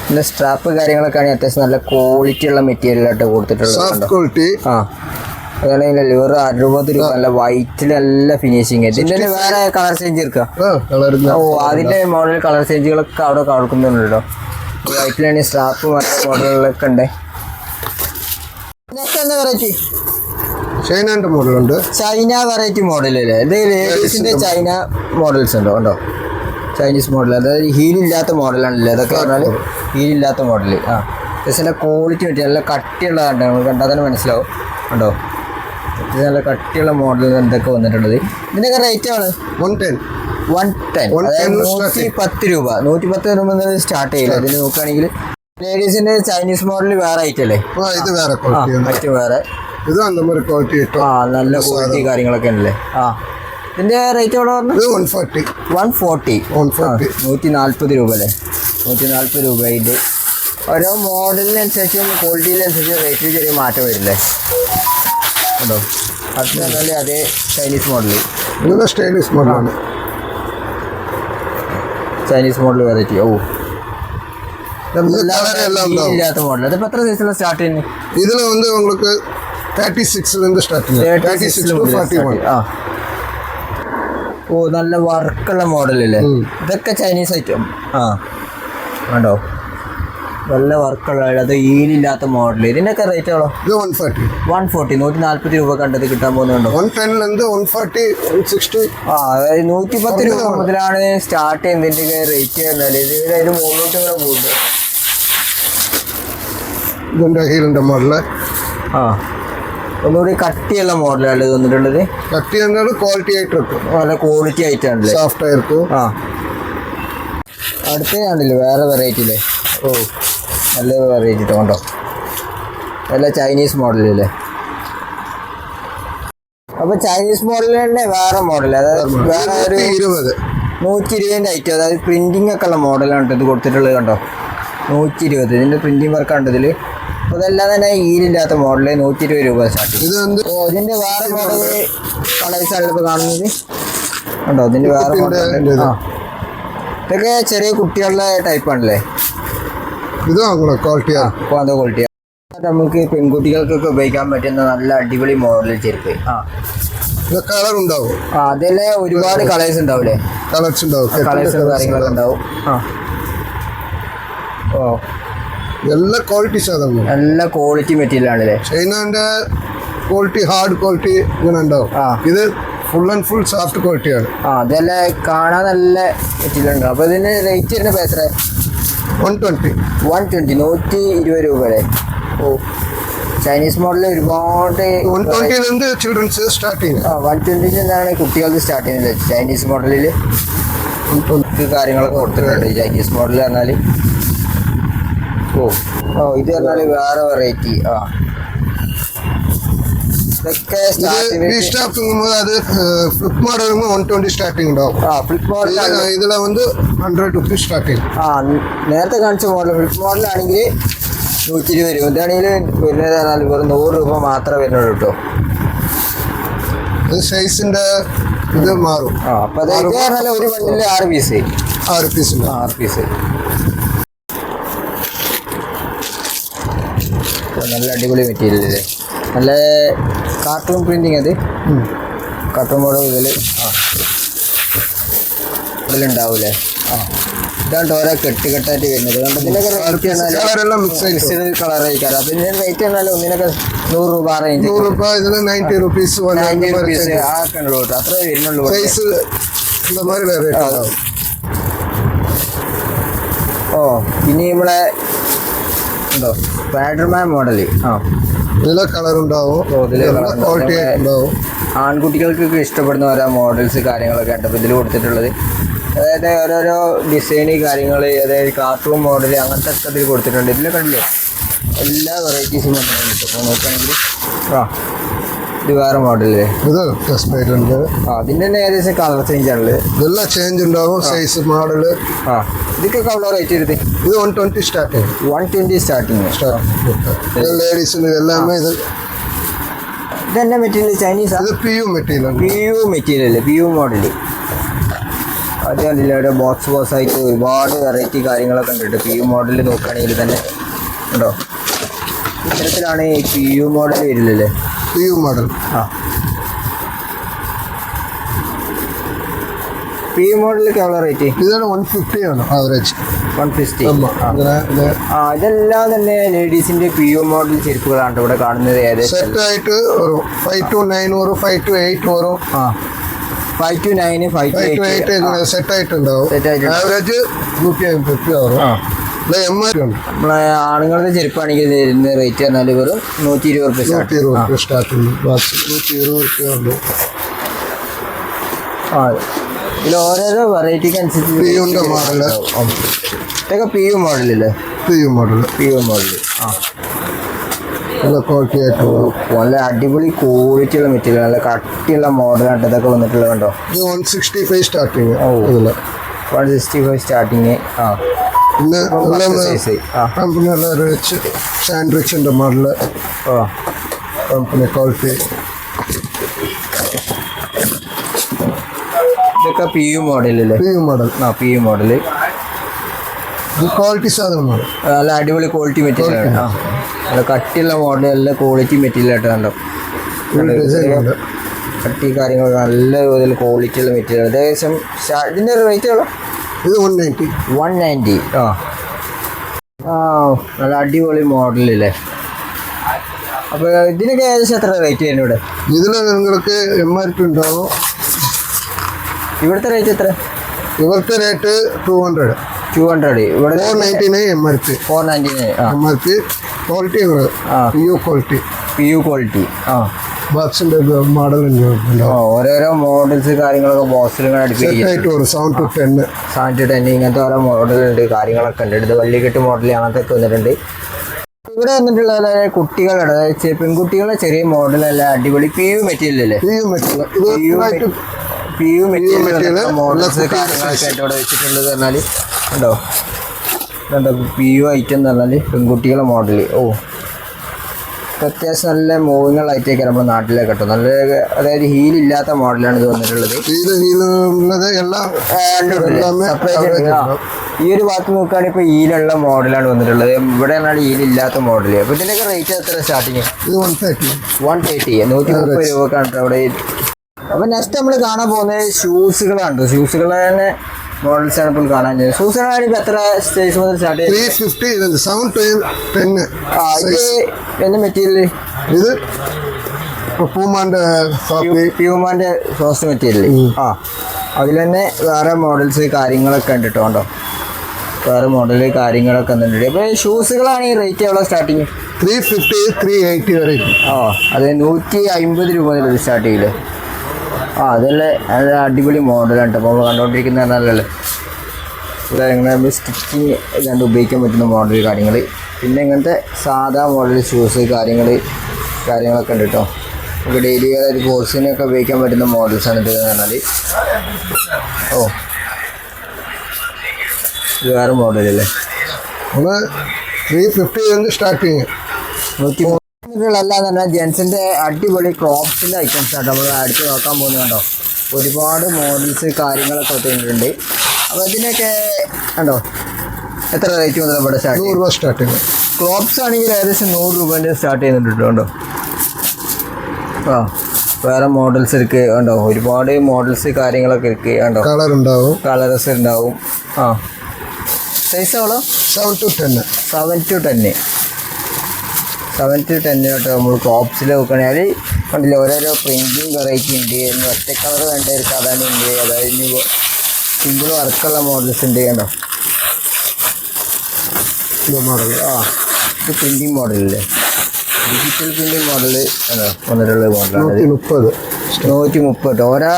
പിന്നെ സ്ട്രാപ്പ് കാര്യങ്ങളൊക്കെ ആണെങ്കിൽ അത്യാവശ്യം നല്ല ക്വാളിറ്റി ഉള്ള മെറ്റീരിയൽ ആയിട്ട് കൊടുത്തിട്ടുള്ളത്. Soft quality. അതാണെങ്കിൽ വെറും 60 രൂപ. നല്ല വൈറ്റിൽ നല്ല ഫിനിഷിങ്. ഇതിന്റെ വേറെ കളർ ചേഞ്ച് എടുക്കാം. അതിന്റെ മോഡൽ കളർ ചേഞ്ചുകളൊക്കെ അവിടെ കളക്കുന്നുണ്ടല്ലോ. വൈറ്റിലാണെങ്കിൽ സ്ട്രാപ്പ് മോഡലുകളൊക്കെ ഉണ്ട്. എന്താ വെറൈറ്റി? ചൈനന്റെ മോഡലുണ്ട്. ചൈന വെറൈറ്റി മോഡലല്ലേ ഇത്? ലേഡീസിന്റെ ചൈന മോഡൽസ് ഉണ്ടോ? ഉണ്ടോ ചൈനീസ് മോഡൽ, അതായത് ഹീലില്ലാത്ത മോഡലാണല്ലേ അതൊക്കെ പറഞ്ഞാൽ? ഹീലില്ലാത്ത മോഡൽ. ജസ്റ്റ് ക്വാളിറ്റി പറ്റി നല്ല കട്ടിയുള്ളതാണ്. നമുക്ക് കണ്ടാൽ തന്നെ മനസ്സിലാവും. ഉണ്ടോ നല്ല കട്ടിയുള്ള മോഡൽ എന്തൊക്കെ വന്നിട്ടുള്ളത്. ഇതിൻ്റെയൊക്കെ റേറ്റ് ആണ് 110. 110 രൂപ. 110 രൂപ സ്റ്റാർട്ട് ചെയ്യില്ല. ഇതിന് നോക്കുകയാണെങ്കിൽ ലേഡീസിന്റെ ചൈനീസ് മോഡൽ വേറെ ആയിട്ടല്ലേ? ഇത് വേറെ ക്വാളിറ്റി വേറെ. ഇത് നല്ല ക്വാളിറ്റി നല്ല ക്വാളിറ്റി കാര്യങ്ങളൊക്കെ ഉണ്ടല്ലേ. ഇതിന്റെ റേറ്റ് എവിടെ പറഞ്ഞു? 140. 140. 140 രൂപ അല്ലേ? 140 രൂപ. ഇത് ഓരോ മോഡലിനനുസരിച്ചും ക്വാളിറ്റിയിനനുസരിച്ചും റേറ്റിൽ ചെറിയ മാറ്റം വരില്ലേ? ഉണ്ടോ? അത് പറഞ്ഞാൽ അതേ ചൈനീസ് മോഡൽ. ഇത് സ്റ്റൈലിഷ് മോഡലാണ്. Chinese model variety. ഇല്ലാത്ത മോഡൽ. അതിപ്പോൾ എത്ര സൈസിലാണ് സ്റ്റാർട്ട് ചെയ്യുന്നത്? ഇതിൽ உங்களுக்கு 36 സ്റ്റാർട്ട് ചെയ്യുന്നത്. 36 to 41. നല്ല വർക്കുള്ള മോഡലല്ലേ ഇതൊക്കെ? Chinese item. ഉണ്ടോ നല്ല വർക്കുള്ള, അത് ഈലില്ലാത്ത മോഡൽ. ഇതിൻ്റെയൊക്കെ റേറ്റ് ആണോ? ഇത് 140. 140 രൂപ കണ്ടത് കിട്ടാൻ പോകുന്നുണ്ടോ? 110 140 160. അതായത് 110 രൂപ മുതലാണ് സ്റ്റാർട്ട് ചെയ്യുന്നതിൻ്റെ റേറ്റ് എന്നാൽ ഇതിന് മുകളിലോട്ട് ഇങ്ങനെ പോകുന്നത്. ഇതിൻ്റെ ഹീലിൻ്റെ മോഡല് ഒന്നുകൂടി കട്ടിയുള്ള മോഡലാണ് ഇത് വന്നിട്ടുള്ളത്. കട്ടി എന്നാലും ക്വാളിറ്റി ആയിട്ടിരിക്കും. നല്ല ക്വാളിറ്റി ആയിട്ടാണല്ലേ? സോഫ്റ്റ് ആയിരിക്കും. അടുത്തതാണല്ലേ വേറെ വെറൈറ്റിയില്ലേ? നല്ല വെറൈറ്റി കണ്ടോ? നല്ല ചൈനീസ് മോഡലല്ലേ? അപ്പോൾ ചൈനീസ് മോഡൽ തന്നെ വേറെ മോഡൽ, അതായത് വേറെ ഒരു 120 ഐറ്റം, അതായത് പ്രിന്റിംഗ് ഒക്കെ ഉള്ള മോഡലാണ് ഇത് കൊടുത്തിട്ടുള്ളത്. കണ്ടോ 120. ഇതിൻ്റെ പ്രിന്റിംഗ് വർക്ക് ഉണ്ട് ഇതിൽ. അപ്പോൾ ഇതെല്ലാം തന്നെ ഈലില്ലാത്ത മോഡൽ. 120 രൂപ സ്റ്റാർട്ട്. ഇതിൻ്റെ വേറെ മോഡൽ കളേഴ്സാണ് ഇപ്പോൾ കാണുന്നത്. കണ്ടോ ഇതിൻ്റെ വേറെ മോഡൽ. ഇതൊക്കെ ചെറിയ കുട്ടികളുടെ ടൈപ്പാണല്ലേ? ഇത് ക്വാളിറ്റി നമുക്ക് പെൺകുട്ടികൾക്കൊക്കെ ഉപയോഗിക്കാൻ പറ്റുന്ന നല്ല അടിപൊളി മോഡൽ ചെരുപ്പ്. കളർ ഉണ്ടാവും. അതിലെ ഒരുപാട് കളേഴ്സ് ഉണ്ടാവില്ലേ? കളേഴ്സും കാര്യങ്ങളൊക്കെ ഉണ്ടാവും. എല്ലാ ക്വാളിറ്റി സാധനം, നല്ല ക്വാളിറ്റി മെറ്റീരിയൽ ആണല്ലേ? ചൈനന്റെ ക്വാളിറ്റി, ഹാർഡ് ക്വാളിറ്റി ഇങ്ങനെ ഉണ്ടാവും. ഇത് ഫുൾ ആൻഡ് ഫുൾ സോഫ്റ്റ് ക്വാളിറ്റിയാണ്. അതെല്ലാം കാണാൻ നല്ല മെറ്റീരിയൽ ഉണ്ട്. അപ്പോൾ ഇതിന് റേറ്റ് വരുന്നത് എത്ര? 120. 120 രൂപ അല്ലേ? ചൈനീസ് മോഡൽ ഒരുപാട്. 120 ചിൽഡ്രൻസ് സ്റ്റാർട്ടിങ്. 120 നിന്നാണ് കുട്ടികൾക്ക് സ്റ്റാർട്ട് ചെയ്യുന്നത് ചൈനീസ് മോഡലിൽ. കാര്യങ്ങളൊക്കെ കൊടുത്തിട്ടുണ്ട് ചൈനീസ് മോഡൽ പറഞ്ഞാൽ. ഇത് പറഞ്ഞാൽ വേറെ വെറൈറ്റി. ഇതൊക്കെ അത് ഫ്ലിപ്പ് മോഡൽ 120 സ്റ്റാർട്ടിങ് ഉണ്ടാവും. ഫ്ലിപ്പ് മോഡൽ ഇതിൽ 100 rupees സ്റ്റാർട്ടിങ്. നേരത്തെ കാണിച്ച മോഡൽ ഫ്ലിപ്പ് മോഡലാണെങ്കിൽ 120 രൂപ. ഇതാണെങ്കിൽ വരുന്നത് പറഞ്ഞാൽ വെറും 100 രൂപ മാത്രമേ വരുന്നുള്ളൂ കേട്ടോ. സൈസിന്റെ ഇത് മാറും. അപ്പോൾ അത് പറഞ്ഞാൽ ഒരു ബണ്ടിൽ 6 പീസ്. 6 പീസ്. നല്ല അടിപൊളി മെറ്റീരിയൽ അല്ലേ? നല്ല കാർട്ടൂൺ പ്രിന്റിങ്. അത് കാർട്ടൂൺ മോഡൽ ഇതിലുണ്ടാവൂലേ? ഇതാണ്ട് ഓരോ കെട്ടുകെട്ടായിട്ട് വരുന്നത്. ഇതിനൊക്കെ മിക്സ്ഡ് കളർ ആയിക്കാരം. അപ്പം ഇതിൻ്റെ റേറ്റ് പറഞ്ഞാൽ ഒന്നിനൊക്കെ 100 രൂപ റേഞ്ച്. 100 രൂപ. ഇതിൽ 90 rupees 90 rupees ആക്കെ ഉള്ളൂ കേട്ടോ. അത്രേ വരുന്നുള്ളൂ. സൈസ് പിന്നെ നമ്മളെ ഉണ്ടോ സ്പൈഡർമാൻ മോഡൽ. ഇതിലെ കളർ ഉണ്ടാവും, ക്വാളിറ്റി ഉണ്ടാവും. ആൺകുട്ടികൾക്കൊക്കെ ഇഷ്ടപ്പെടുന്ന ഓരോ മോഡൽസ് കാര്യങ്ങളൊക്കെ ഉണ്ട് ഇതിൽ കൊടുത്തിട്ടുള്ളത്. അതായത് ഓരോരോ ഡിസൈന് കാര്യങ്ങൾ, അതായത് കാർട്ടൂൺ മോഡൽ അങ്ങനത്തെ ഒക്കെ ഇതിൽ കൊടുത്തിട്ടുണ്ട്. ഇതിലൊക്കെ ഉണ്ടല്ലേ എല്ലാ വെറൈറ്റീസും വന്നിട്ടുണ്ട് അപ്പോൾ നോക്കുകയാണെങ്കിൽ ആ ഇത് വേറെ മോഡലല്ലേ ഇത് ടെസ്റ്റ് പേര് ഉണ്ട്. അതിൻ്റെ തന്നെ ഏകദേശം കളർ ചേഞ്ച് ആണല്ലേ ഇതെല്ലാം ചേഞ്ച് ഉണ്ടാവും സൈസ് മോഡല്. ഇതൊക്കെ കളർ റേറ്റ് എടുത്ത് ഇത് 120 സ്റ്റാർട്ടിങ് 120 സ്റ്റാർട്ടിങ് ലേഡീസിന് എല്ലാമേ. ഇത് ഇതെന്നെ മെറ്റീരിയൽ ചൈനീസ് ഇത് PU മെറ്റീരിയൽ മെറ്റീരിയൽ അല്ലേ PU മോഡൽ അത് കണ്ടില്ല ഇവിടെ ബോക്സ് ആയിട്ട് ഒരുപാട് വെറൈറ്റി കാര്യങ്ങളൊക്കെ ഉണ്ട് PU മോഡൽ നോക്കുകയാണെങ്കിൽ തന്നെ ഉണ്ടോ ഇത്തരത്തിലാണ് ഈ PU മോഡൽ വരുന്നില്ലേ PU മോഡൽ. PU മോഡലൊക്കെ എவ்வளോ റേറ്റ് ഇതാണ് 150 ആണ് ആവറേജ് 150. ഇതെല്ലാം തന്നെ ലേഡീസിന്റെ PU മോഡൽ ചെരുപ്പുകളാണ് ഇവിടെ കാണുന്നത്. ഏകദേശം സെറ്റ് ആയിട്ട് ഒരു 5 to 9 വരും 5 to 8 വരും 5 to 9 5 to 8 സെറ്റ് ആയിട്ടുണ്ടാവും. ആവറേജ് 150 വരും. നമ്മളെ ആണുങ്ങളുടെ ചെരുപ്പാണെങ്കിൽ ഇതിന്റെ റേറ്റ് പറഞ്ഞാൽ വെറും 120 രൂപ സ്റ്റാർട്ടിങ് 120 ഉണ്ട്. ഇതിൽ ഓരോരോ വെറൈറ്റിക്ക് അനുസരിച്ച് മോഡല് ഇതൊക്കെ PU മോഡലല്ലേ PU മോഡൽ ക്വാളിറ്റി ആയിട്ട് നല്ല അടിപൊളി ക്വാളിറ്റി ഉള്ള മെറ്റീരിയൽ നല്ല കട്ടിയുള്ള മോഡലാണ് ഇതൊക്കെ വന്നിട്ടുള്ളത് കണ്ടോ. ഇത് 165 സ്റ്റാർട്ടിങ് 165 സ്റ്റാർട്ടിങ്. പിന്നെ കമ്പനി നല്ല റിച്ച് സാൻഡ്രിച്ചിൻ്റെ മോഡല് കമ്പനി ക്വാളിറ്റി. ഇതൊക്കെ PU മോഡലല്ലേ PU മോഡൽ ക്വാളിറ്റി സാധനമാണ്. നല്ല അടിപൊളി ക്വാളിറ്റി മെറ്റീരിയൽ ആണ്. നല്ല കട്ടിയുള്ള മോഡൽ നല്ല ക്വാളിറ്റി മെറ്റീരിയൽ ആയിട്ട് കണ്ടോ. കട്ടി കാര്യങ്ങളൊക്കെ നല്ല ഇതിൽ ക്വാളിറ്റി ഉള്ള മെറ്റീരിയൽ. ഏകദേശം ഇതിൻ്റെ റേറ്റ് എவ்வளോ ഇത് 190 നല്ല അടിപൊളി മോഡലല്ലേ. അപ്പോൾ ഇതിനൊക്കെ ഏകദേശം എത്ര റേറ്റ് വരുന്നു ഇവിടെ? ഇതിൽ നിങ്ങൾക്ക് MRP ഉണ്ടാവും. ഇവിടുത്തെ റേറ്റ് എത്ര? ഇവിടുത്തെ റേറ്റ് 200 ഇവിടെ 499 MRP 499 MRP. Quality PU quality ബോക്സിൻ്റെ മോഡൽ ഓരോരോ മോഡൽസ് കാര്യങ്ങളൊക്കെ ബോക്സിൽ ഇങ്ങനെ അടുപ്പിക്കും. 7 to 10 ഇങ്ങനത്തെ ഓരോ മോഡലുണ്ട് കാര്യങ്ങളൊക്കെ ഉണ്ട്. ഇത് വള്ളിക്കെട്ട് മോഡൽ അങ്ങനത്തെ വന്നിട്ടുണ്ട്. ഇവിടെ വന്നിട്ടുള്ള കുട്ടികളുടെ അതായത് പെൺകുട്ടികളുടെ ചെറിയ മോഡലല്ല അടിപൊളി PU മെറ്റീരിയൽ അല്ലേ PU മെറ്റീരിയൽ മോഡൽസ് കാര്യങ്ങളൊക്കെ ആയിട്ട് ഇവിടെ വെച്ചിട്ടുള്ളത് പറഞ്ഞാൽ ഉണ്ടോ PU ഐറ്റം എന്ന് പറഞ്ഞാൽ പെൺകുട്ടികളുടെ മോഡൽ. അത്യാവശ്യം നല്ല മൂവിങ്ങൾ ഐറ്റൊക്കെ നമ്മുടെ നാട്ടിലേക്ക് കേട്ടോ. നല്ല അതായത് ഹീലില്ലാത്ത മോഡലാണ് ഇത് വന്നിട്ടുള്ളത്. ഈ ഒരു ഭാഗത്ത് നോക്കുകയാണെങ്കിൽ ഇപ്പോൾ ഹീലുള്ള മോഡലാണ് വന്നിട്ടുള്ളത്. ഇവിടെ പറഞ്ഞാൽ ഹീലില്ലാത്ത മോഡൽ. അപ്പോൾ ഇതിൻ്റെയൊക്കെ റേറ്റ് എത്ര സ്റ്റാർട്ടിങ്? 130 130 രൂപക്കാണ് അവിടെ. അപ്പോൾ നെക്സ്റ്റ് നമ്മൾ കാണാൻ പോകുന്നത് ഷൂസുകളാണ്. ഷൂസുകൾ തന്നെ മോഡൽസ് ആണ് ഇപ്പോൾ കാണാൻ. ഷൂസുകളാണെങ്കിൽ എത്ര സൈസ് മുതൽ സ്റ്റാർട്ട് ചെയ്യും? 350 7 to 10. ഇത് എന്ത് മെറ്റീരിയൽ? ഇത് പ്യൂമാൻ്റെ സോഫ്റ്റ് മെറ്റീരിയൽ. അതിൽ തന്നെ വേറെ മോഡൽസ് കാര്യങ്ങളൊക്കെ ഉണ്ട് കേട്ടോ. വേറെ മോഡൽ കാര്യങ്ങളൊക്കെ ഉണ്ട്. അപ്പോൾ ഷൂസുകളാണെങ്കിൽ റേറ്റ് എவ்வளോ സ്റ്റാർട്ടിങ്? 350 380 വരെ. അത് 150 രൂപ മുതൽ സ്റ്റാർട്ട് ചെയ്യില്ലേ. അതല്ലേ നല്ല അടിപൊളി മോഡലാണ് അപ്പോൾ നമ്മൾ കണ്ടുകൊണ്ടിരിക്കുന്ന നല്ലല്ലേ. ഇങ്ങനെ സ്റ്റിച്ചിങ് കണ്ട് ഉപയോഗിക്കാൻ പറ്റുന്ന മോഡൽ കാര്യങ്ങൾ. പിന്നെ ഇങ്ങനത്തെ സാധാ മോഡൽ ഷൂസ് കാര്യങ്ങളൊക്കെ ഉണ്ട് കേട്ടോ. നമുക്ക് ഡെയിലി ഒരു കോഴ്സിനൊക്കെ ഉപയോഗിക്കാൻ പറ്റുന്ന മോഡൽസാണ് ഇത് പറഞ്ഞാൽ. ഇത് വേറെ മോഡലല്ലേ. 350 സ്റ്റാർട്ടിങ്. 130 അല്ലാതെ തന്നെ ജെൻസിൻ്റെ അടിപൊളി ക്രോപ്സിൻ്റെ ഐറ്റംസ് ആട്ടോ നമ്മൾ അടുത്ത് നോക്കാൻ പോകുന്നത് കേട്ടോ. ഒരുപാട് മോഡൽസ് കാര്യങ്ങളൊക്കെ ഒത്തിട്ടുണ്ട്. അപ്പോൾ ഇതിനൊക്കെ കണ്ടോ എത്ര റേറ്റ് മുതൽ ഇവിടെ സ്റ്റാർട്ടിങ്? ക്രോപ്സ് ആണെങ്കിൽ ഏകദേശം 100 രൂപേൻ്റെ സ്റ്റാർട്ട് ചെയ്യുന്നുണ്ട് കേട്ടോ. വേറെ മോഡൽസ് ഇരിക്കുക കണ്ടോ. ഒരുപാട് മോഡൽസ് കാര്യങ്ങളൊക്കെ ഇരിക്കുക കണ്ടോ. കളേഴ്സ് ഉണ്ടാവും. സൈസ് എவ்வளോ? 7 to 10 7 to 10 കേട്ടോ. നമ്മൾ ക്രോപ്സിൽ നോക്കുകയാണെങ്കിൽ കണ്ടില്ല ഓരോരോ പ്രിൻറ്റിങ് വെറൈറ്റി ഉണ്ട്. ഒറ്റ കളർ വേണ്ടവർക്ക് അതാണ് ഉണ്ട്. അതായത് സിമ്പിൾ വർക്കുള്ള മോഡൽസ് ഉണ്ട് കണ്ടോ. മോഡൽ ഇത് പ്രിൻറ്റിങ് മോഡലല്ലേ. ഡിജിറ്റൽ പ്രിൻറ്റിങ് മോഡൽ വന്നിട്ടുള്ള മോഡലാണ്. 130 ഓരോ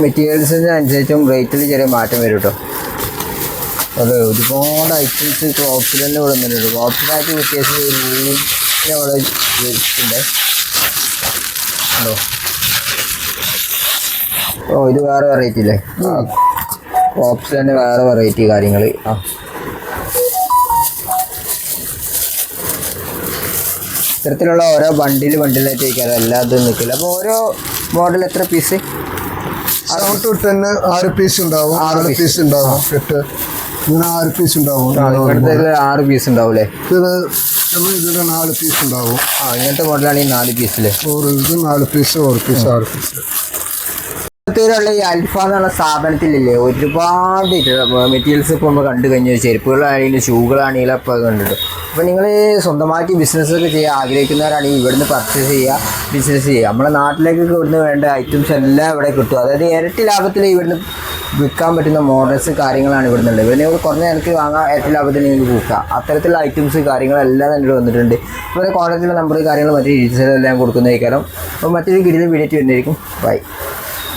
മെറ്റീരിയൽസിന് അനുസരിച്ചും റേറ്റിൽ ചെറിയ മാറ്റം വരും കേട്ടോ. അതെ, ഒരുപാട് ഐറ്റംസ് ക്ലോപ്സിൽ തന്നെ ഇവിടെ നിന്നുണ്ട്. ക്ലോപ്സിനായിട്ട് വ്യത്യാസം ഒരു റൂമിനെ ഇവിടെ വെച്ചിട്ടുണ്ട്. ഓ, ഇത് വേറെ വെറൈറ്റി അല്ലേ? ക്ലോപ്സിൽ തന്നെ വേറെ വെറൈറ്റി കാര്യങ്ങൾ. ആ, ഇത്തരത്തിലുള്ള ഓരോ ബണ്ടിലായിട്ട് വയ്ക്കാറ്, എല്ലാതും നിൽക്കില്ല. അപ്പോൾ ഓരോ മോഡൽ എത്ര പീസ്? 7 to 10 6 പീസ് ഉണ്ടാവും, 6 പീസ് ഉണ്ടാവും. 8 ഇങ്ങനെ 6 പീസ് ഉണ്ടാവും. ഇവിടുത്തെ 6 പീസ് ഉണ്ടാവും അല്ലേ? ഇതിന് 4 പീസ് ഉണ്ടാവും. ആ, ഇങ്ങനത്തെ മോഡലാണെങ്കിൽ 4 പീസില്ലേ? ഇത് 4 പീസ്, 1 പീസ്, 6 പീസ്. ുള്ള ഈ അൽഫ എന്നുള്ള സ്ഥാപനത്തിലില്ലേ ഒരുപാട് മെറ്റീരിയൽസ് ഇപ്പോൾ നമ്മൾ കണ്ടു കഴിഞ്ഞാൽ ചെരുപ്പുകളാണെങ്കിലും ഷൂകളാണെങ്കിലും അപ്പോൾ കണ്ടിട്ട്. അപ്പോൾ നിങ്ങൾ സ്വന്തമായിട്ട് ബിസിനസ്സൊക്കെ ചെയ്യാൻ ആഗ്രഹിക്കുന്നവരാണെങ്കിൽ ഇവിടുന്ന് പർച്ചേസ് ചെയ്യുക, ബിസിനസ് ചെയ്യുക. നമ്മുടെ നാട്ടിലേക്ക് ഇവിടുന്ന് വേണ്ട ഐറ്റംസ് എല്ലാം ഇവിടെ കിട്ടും. അതായത് ഇരട്ടി ലാഭത്തിൽ ഇവിടുന്ന് വിൽക്കാൻ പറ്റുന്ന മോഡൽസ് കാര്യങ്ങളാണ് ഇവിടെ നിന്നുള്ളത്. ഇവിടെ നിങ്ങൾ കുറഞ്ഞ നിരക്ക് വാങ്ങാം, ഇരട്ടി ലാഭത്തിൽ നിങ്ങൾക്ക് വിൽക്കാം. അത്തരത്തിലുള്ള ഐറ്റംസ് കാര്യങ്ങളെല്ലാം തന്നെ വന്നിട്ടുണ്ട്. ഇപ്പോൾ കോൺടാക്റ്റിലുള്ള നമ്പർ കാര്യങ്ങൾ മറ്റു ഡീറ്റെയിൽസ് എല്ലാം കൊടുക്കുന്നതായിരിക്കും. അപ്പോൾ മറ്റൊരു കിടിലൻ വീഡിയോ വരുന്നതായിരിക്കും. ബൈ.